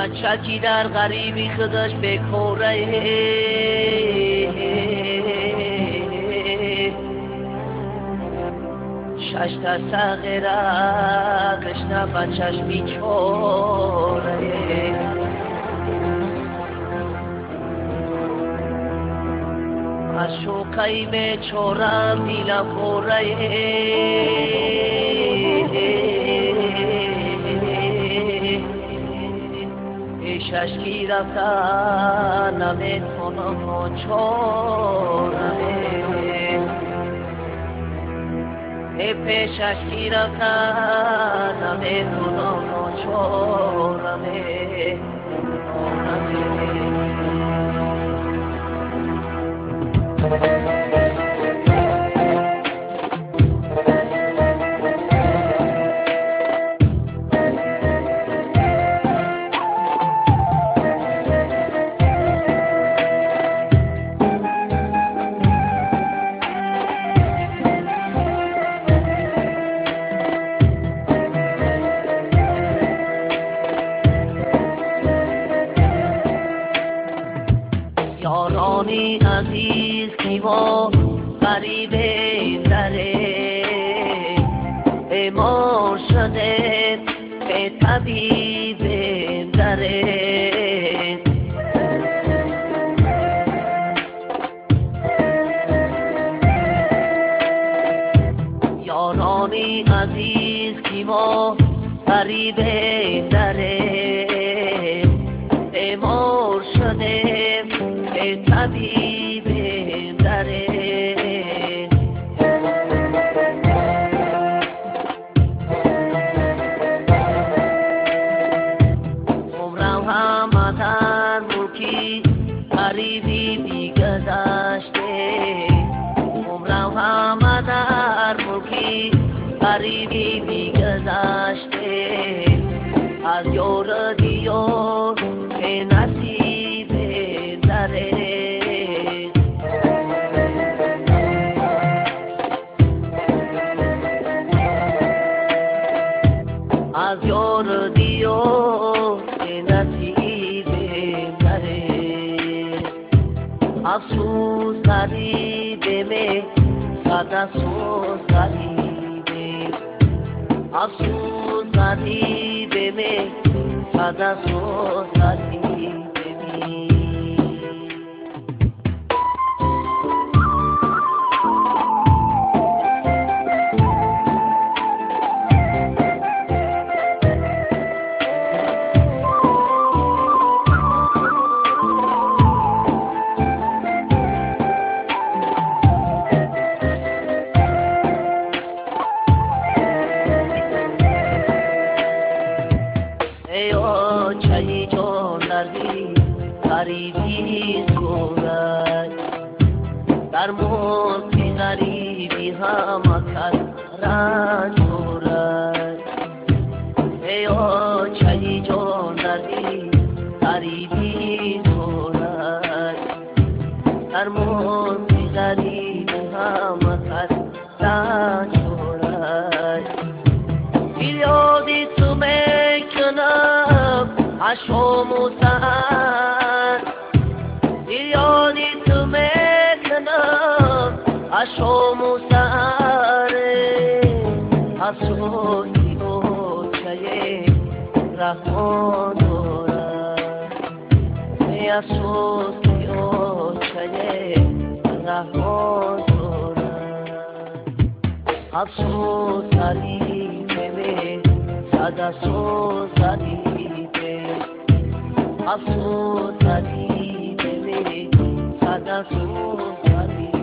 بچکی در غریبی خودش بکوره شش تا سغیره قشنه بچش بیچوره از شوقی بیچورم دیلم پوره ششکی رفتن نمیتونم چورمه پیششکی رفتن نمیتونم چورمه یارانی عزیز کی ما غریب دره بیمار شده به طبیب دره یارانی عزیز کی ما غریب دره بیمار شده طبیب دره عمرم هم در ملکی غریبی بیگذشته عمرم هم در ملکی غریبی بیگذشته از یار دیار به نصیب دره از یار دیار به نصیب دره افسوس غریبه می صد افسوس غریبه افسوس غریبه می صد افسوس غریبه چایی جان دردی غریبی سورد در موتی غریبی هم کس رنج دورد ایا چایی جان دردی غریبی سورد در موتی غریبی هم کس رنج دورد یادی تو میکنم عشقم و سهر یادی تو میکنم عشقم و سهر افسوسی و چه رحمان دارد افسوسی و چه رحمان دارد افسوس علیه می صد افسوس علیه افسوس علیه می صد افسوس علیه